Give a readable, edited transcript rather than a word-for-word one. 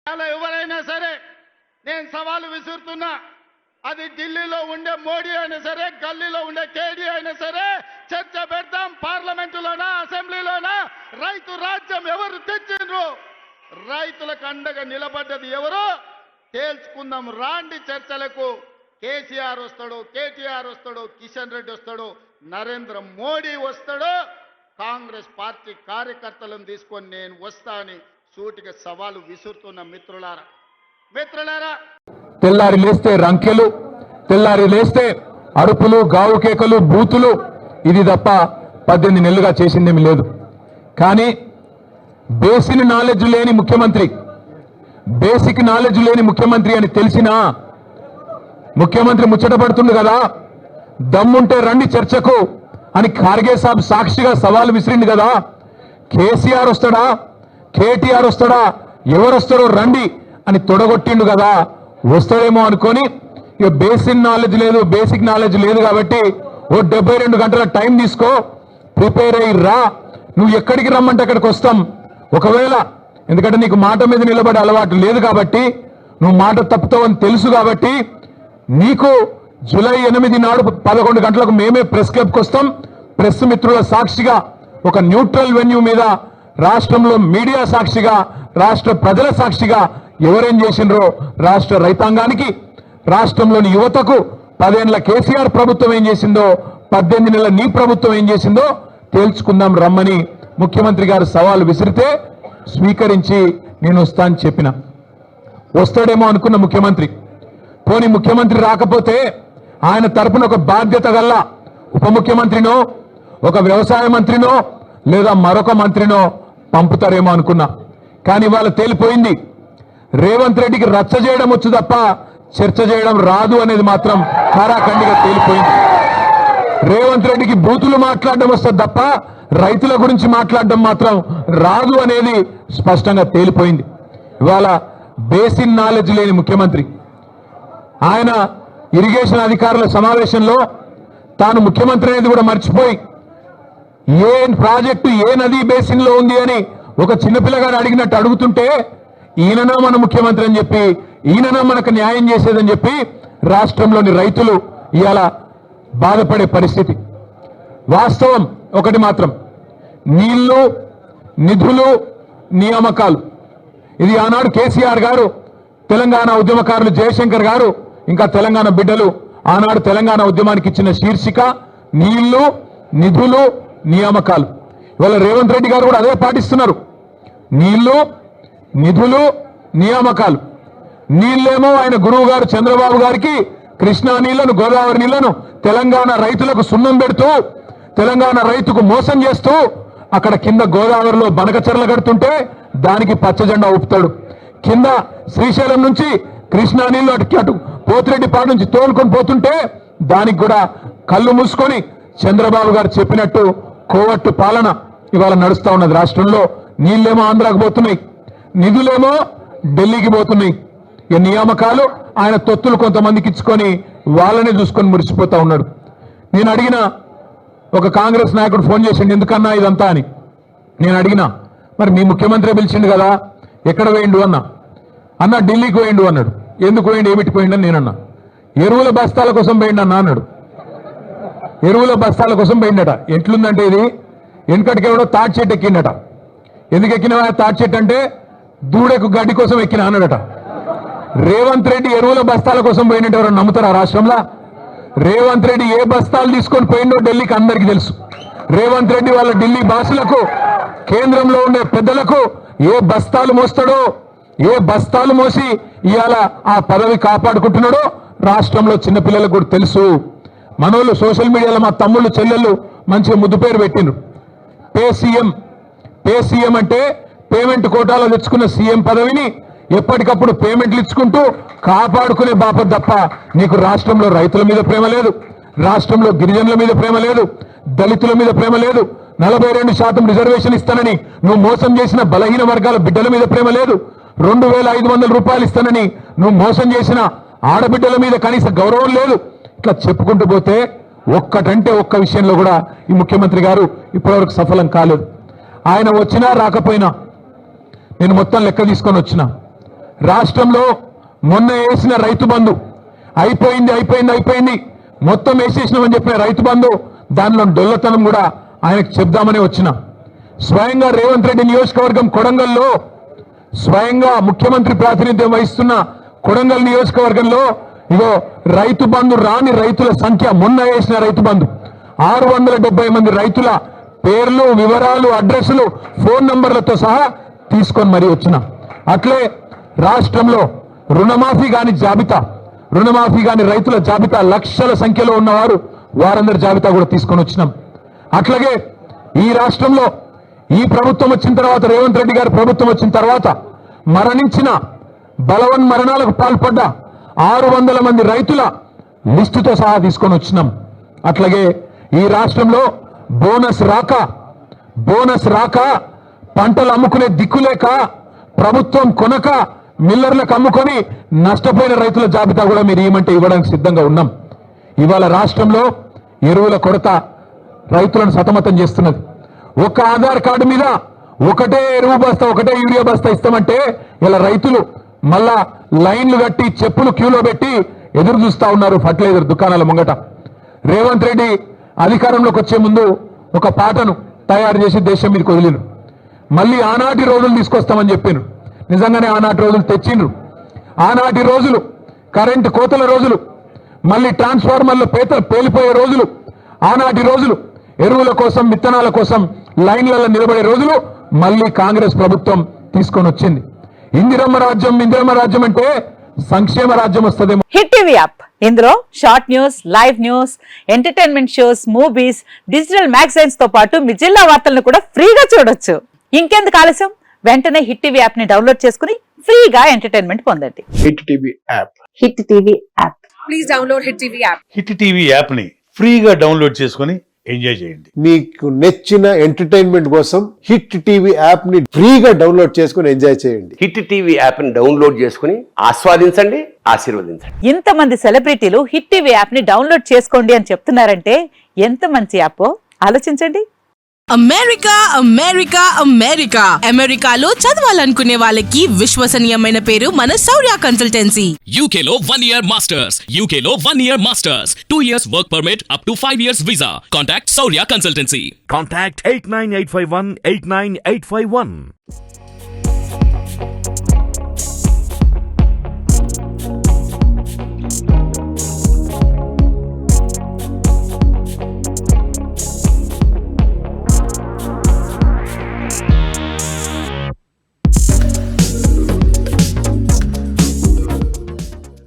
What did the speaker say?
ఎవరైనా సరే నేను సవాలు విసురుతున్నా, అది ఢిల్లీలో ఉండే మోడీ అయినా సరే, గల్లీలో ఉండే కేడీ అయినా సరే, చర్చ పెడతాం. పార్లమెంటులోనా, అసెంబ్లీలోనా, రైతు రాజ్యం ఎవరు తెచ్చిండ్రు, రైతులకు అండగా నిలబడ్డది ఎవరు తేల్చుకుందాం. రాండి చర్చలకు. కేసీఆర్ వస్తాడు, కేటీఆర్ వస్తాడు, కిషన్ రెడ్డి వస్తాడు, నరేంద్ర మోడీ వస్తాడు, కాంగ్రెస్ పార్టీ కార్యకర్తలను తీసుకొని నేను వస్తా అని సూటిగా సవాలు విసురుతున్న మిత్రులారా. తెల్లారి లేస్తే రంకెలు, తెల్లారి లేస్తే అరుపులు, గావు కేకలు, బూతులు, ఇది తప్ప 18 నెలలుగా చేసిందేమి లేదు. కానీ బేసిక్ నాలెడ్జ్ లేని ముఖ్యమంత్రి, బేసిక్ నాలెడ్జ్ లేని ముఖ్యమంత్రి అని తెలిసినా ముఖ్యమంత్రి ముచ్చటపడుతుంది కదా, దమ్ముంటే రండి చర్చకు అని ఖార్గే సాబ్ సాక్షిగా సవాల్ విసిరింది కదా. కేసీఆర్ వస్తాడా, కేటీఆర్ వస్తాడా, ఎవరు వస్తారో రండి అని తొడగొట్టిండు కదా. వస్తాడేమో అనుకొని ఇక బేసిక్ నాలెడ్జ్ లేదు కాబట్టి ఓ 72 గంటల టైం తీసుకో, ప్రిపేర్ అయ్యి రా, నువ్వు ఎక్కడికి రమ్మంటే అక్కడికి వస్తాం. ఒకవేళ ఎందుకంటే నీకు మాట మీద నిలబడే అలవాటు లేదు కాబట్టి, నువ్వు మాట తప్పుతావని తెలుసు కాబట్టి, నీకు జూలై 8 నాడు 11 గంటలకు మేమే ప్రెస్ క్లబ్కి వస్తాం. ప్రెస్ మిత్రుల సాక్షిగా ఒక న్యూట్రల్ వెన్యూ మీద రాష్ట్రంలో మీడియా సాక్షిగా, రాష్ట్ర ప్రజల సాక్షిగా ఎవరేం చేసిండ్రో, రాష్ట్ర రైతాంగానికి, రాష్ట్రంలోని యువతకు 10 ఏళ్ల కేసీఆర్ ప్రభుత్వం ఏం చేసిందో, 18 నెలల నీ ప్రభుత్వం ఏం చేసిందో తేల్చుకుందాం రమ్మని ముఖ్యమంత్రి గారు సవాలు విసిరితే స్వీకరించి నేను వస్తా అని చెప్పిన. వస్తాడేమో అనుకున్న ముఖ్యమంత్రి, పోనీ ముఖ్యమంత్రి రాకపోతే ఆయన తరపున ఒక బాధ్యత గల్ల ఉప ముఖ్యమంత్రినో, ఒక వ్యవసాయ మంత్రినో, లేదా మరొక మంత్రినో పంపుతారేమో అనుకున్నా. కానీ ఇవాళ తేలిపోయింది, రేవంత్ రెడ్డికి రచ్చ చేయడం వచ్చు తప్ప చర్చ చేయడం రాదు అనేది మాత్రం కారాఖండిగా తేలిపోయింది. రేవంత్ రెడ్డికి బూతులు మాట్లాడడం వస్తుంది తప్ప రైతుల గురించి మాట్లాడడం మాత్రం రాదు అనేది స్పష్టంగా తేలిపోయింది. ఇవాళ బేసిక్ నాలెడ్జ్ లేని ముఖ్యమంత్రి, ఆయన ఇరిగేషన్ అధికారుల సమావేశంలో తాను ముఖ్యమంత్రి అనేది కూడా మర్చిపోయి ఏ ప్రాజెక్టు ఏ నదీ బేసిన్ లో ఉంది అని ఒక చిన్నపిల్లగాడు అడిగినట్టు అడుగుతుంటే, ఈయననా మన ముఖ్యమంత్రి అని చెప్పి, ఈయననా మనకు న్యాయం చేసేదని చెప్పి రాష్ట్రంలోని రైతులు ఇవాళ బాధపడే పరిస్థితి. వాస్తవం ఒకటి మాత్రం, నీళ్లు, నిధులు, నియామకాలు, ఇది ఆనాడు కేసీఆర్ గారు, తెలంగాణ ఉద్యమకారులు జయశంకర్ గారు, ఇంకా తెలంగాణ బిడ్డలు ఆనాడు తెలంగాణ ఉద్యమానికి ఇచ్చిన శీర్షిక నీళ్లు, నిధులు, నియామకాలు. ఇవాళ రేవంత్ రెడ్డి గారు కూడా అదే పాటిస్తున్నారు. నీళ్లు, నిధులు, నియామకాలు. నీళ్ళేమో ఆయన గురువు గారు చంద్రబాబు గారికి కృష్ణా నీళ్లను, గోదావరి నీళ్లను తెలంగాణ రైతులకు సున్నం పెడుతూ, తెలంగాణ రైతుకు మోసం చేస్తూ, అక్కడ కింద గోదావరిలో బనకచెర్ల కడుతుంటే దానికి పచ్చజెండా ఊపుతాడు. కింద శ్రీశైలం నుంచి కృష్ణా నీళ్లు అటు పోతిరెడ్డిపాడు నుంచి తోలుకొని పోతుంటే దానికి కూడా కళ్ళు మూసుకొని చంద్రబాబు గారు చెప్పినట్టు కోవట్టు పాలన ఇవాళ నడుస్తా ఉన్నది రాష్ట్రంలో. నీళ్ళేమో ఆంధ్రాకు పోతున్నాయి, నిధులేమో ఢిల్లీకి పోతున్నాయి. ఈ నియామకాలు ఆయన తొత్తులు కొంతమందికి ఇచ్చుకొని వాళ్ళనే చూసుకొని మురిసిపోతా ఉన్నాడు. నేను అడిగిన ఒక కాంగ్రెస్ నాయకుడు ఫోన్ చేసిండు, ఎందుకన్నా ఇదంతా అని. నేను అడిగినా, మరి మీ ముఖ్యమంత్రి పిలిచిండు కదా, ఎక్కడ వేయండు అన్న ఢిల్లీకి వేయండు అన్నాడు. ఎందుకు వేయండి, ఏమిటి పోయిండని నేనన్నా. ఎరువుల బస్తాల కోసం పోయిండు అన్నాడు. ఎరువుల బస్తాల కోసం పోయిండట. ఎట్లుందంటే ఇది, వెనకటికెవడో తాటి చెట్టు ఎక్కిండట. ఎందుకు ఎక్కిన తాటి చెట్టు అంటే దూడకు గడ్డి కోసం ఎక్కిన అన్నాడట. రేవంత్ రెడ్డి ఎరువుల బస్తాల కోసం పోయినట్టు ఎవరైనా నమ్ముతారా రాష్ట్రంలో? రేవంత్ రెడ్డి ఏ బస్తాలు తీసుకొని పోయిండో ఢిల్లీకి అందరికీ తెలుసు. రేవంత్ రెడ్డి వాళ్ళ ఢిల్లీ బాసులకు, కేంద్రంలో ఉండే పెద్దలకు ఏ బస్తాలు మోస్తాడో, ఏ బస్తాలు మోసి ఇవాళ ఆ పదవి కాపాడుకుంటున్నాడో రాష్ట్రంలో చిన్నపిల్లలకు కూడా తెలుసు. మనోళ్ళు సోషల్ మీడియాలో మా తమ్ముళ్ళు చెల్లెళ్ళు మంచిగా ముద్దు పేరు పెట్టిండ్రు. పే సీఎం అంటే పేమెంట్ కోటాలో తెచ్చుకున్న సీఎం పదవిని ఎప్పటికప్పుడు పేమెంట్లు ఇచ్చుకుంటూ కాపాడుకునే బాపత్ తప్ప నీకు రాష్ట్రంలో రైతుల మీద ప్రేమ లేదు, రాష్ట్రంలో గిరిజనుల మీద ప్రేమ లేదు, దళితుల మీద ప్రేమ లేదు, 42% రిజర్వేషన్ ఇస్తానని నువ్వు మోసం చేసిన బలహీన వర్గాల బిడ్డల మీద ప్రేమ లేదు, 2500 రూపాయలు ఇస్తానని నువ్వు మోసం చేసిన ఆడబిడ్డల మీద కనీస గౌరవం లేదు. ఇట్లా చెప్పుకుంటూ పోతే ఒక్కటంటే ఒక్క విషయంలో కూడా ఈ ముఖ్యమంత్రి గారు ఇప్పటివరకు సఫలం కాలేదు. ఆయన వచ్చినా రాకపోయినా నేను మొత్తం లెక్క తీసుకొని వచ్చిన రాష్ట్రంలో మొన్న వేసిన రైతు బంధు అయిపోయింది మొత్తం వేసేసినామని చెప్పిన రైతు బంధు దానిలో డొల్లతనం కూడా ఆయనకు చెప్దామని వచ్చిన. స్వయంగా రేవంత్ రెడ్డి నియోజకవర్గం కొడంగల్లో, స్వయంగా ముఖ్యమంత్రి ప్రాతినిధ్యం వహిస్తున్న కొడంగల్ నియోజకవర్గంలో ఇగో రైతు బంధు రాని రైతుల సంఖ్య, మొన్న వేసిన రైతు బంధు 670 మంది రైతుల పేర్లు, వివరాలు, అడ్రస్లు, ఫోన్ నంబర్లతో సహా తీసుకొని మరీ వచ్చిన. అట్లే రాష్ట్రంలో రుణమాఫీ కాని రైతుల జాబితా, లక్షల సంఖ్యలో ఉన్నవారు, వారందరి జాబితా కూడా తీసుకొని వచ్చినాం. అట్లాగే ఈ రాష్ట్రంలో ఈ ప్రభుత్వం వచ్చిన తర్వాత, రేవంత్ రెడ్డి గారి ప్రభుత్వం వచ్చిన తర్వాత మరణించిన, బలవన్ మరణాలకు పాల్పడ్డ 600 మంది రైతుల లిస్టుతో సహా తీసుకొని వచ్చినాం. అట్లాగే ఈ రాష్ట్రంలో బోనస్ రాక పంటలు అమ్ముకునే దిక్కులేక, ప్రభుత్వం కొనక మిల్లర్లకు అమ్ముకొని నష్టపోయిన రైతుల జాబితా కూడా మీరు ఏమంటే ఇవ్వడానికి సిద్ధంగా ఉన్నాం. ఇవాళ రాష్ట్రంలో ఎరువుల కొరత రైతులను సతమతం చేస్తున్నది. ఒక ఆధార్ కార్డు మీద ఒకటే ఎరువు బస్తా, ఒకటే యూరియా బస్తా ఇస్తామంటే ఇలా రైతులు మళ్ళా లైన్లు కట్టి చెప్పులు క్యూలో పెట్టి ఎదురు చూస్తా ఉన్నారు ఫర్టిలైజర్ దుకాణాల ముంగట. రేవంత్ రెడ్డి అధికారంలోకి వచ్చే ముందు ఒక పాటను తయారు చేసి దేశం మీదకి వదిలిను. మళ్ళీ ఆనాటి రోజులు తీసుకొస్తామని చెప్పాను. నిజంగానే ఆనాటి రోజులు తెచ్చిండ్రు. ఆనాటి రోజులు కరెంటు కోతల రోజులు, మళ్ళీ ట్రాన్స్ఫార్మర్లు పేలిపోయే రోజులు, ఆనాటి రోజులు ఎరువుల కోసం, విత్తనాల కోసం లైన్లలో నిలబడే రోజులు మళ్ళీ కాంగ్రెస్ ప్రభుత్వం తీసుకొని వచ్చింది. ఇందిరమ్మ రాజ్యం అంటే సంక్షేమ రాజ్యం వస్తుందేమో. హిట్ టీవీ యాప్, ఇందులో short news, live news, entertainment shows, movies, digital magazines తో పాటు మీ జిల్లా వార్తలను కూడా ఫ్రీగా చూడొచ్చు. ఇంకెందుకు ఆలస్యం, వెంటనే హిట్ టీవీ యాప్ ని డౌన్లోడ్ చేసుకుని ఫ్రీగా ఎంటర్టైన్మెంట్ పొందండి. Hit TV app. Hit TV app, please download hit TV app. Hit TV app ని ఫ్రీగా డౌన్లోడ్ చేసుకుని ఎంజాయ్ చేయండి. మీకు నచ్చిన ఎంటర్టైన్మెంట్ కోసం హిట్ టీవీ యాప్ ని ఫ్రీగా డౌన్లోడ్ చేసుకుని ఎంజాయ్ చేయండి. హిట్ టీవీ యాప్ ని డౌన్లోడ్ చేసుకుని ఆస్వాదించండి, ఆశీర్వదించండి. ఇంతమంది సెలబ్రిటీలు హిట్ టీవీ యాప్ ని డౌన్లోడ్ చేసుకోండి అని చెప్తున్నారంటే ఎంత మంచి యాప్ ఆలోచించండి. అమెరికాలో చదవాలనుకునే వాళ్ళకి విశ్వసనీయమైన పేరు మన శౌర్య కన్సల్టెన్సీ. UK లో 1 year masters, UK లో 1 year masters, 2 years work permit up to 5 years visa. Contact Saurya Consultancy. Contact 89851 89851.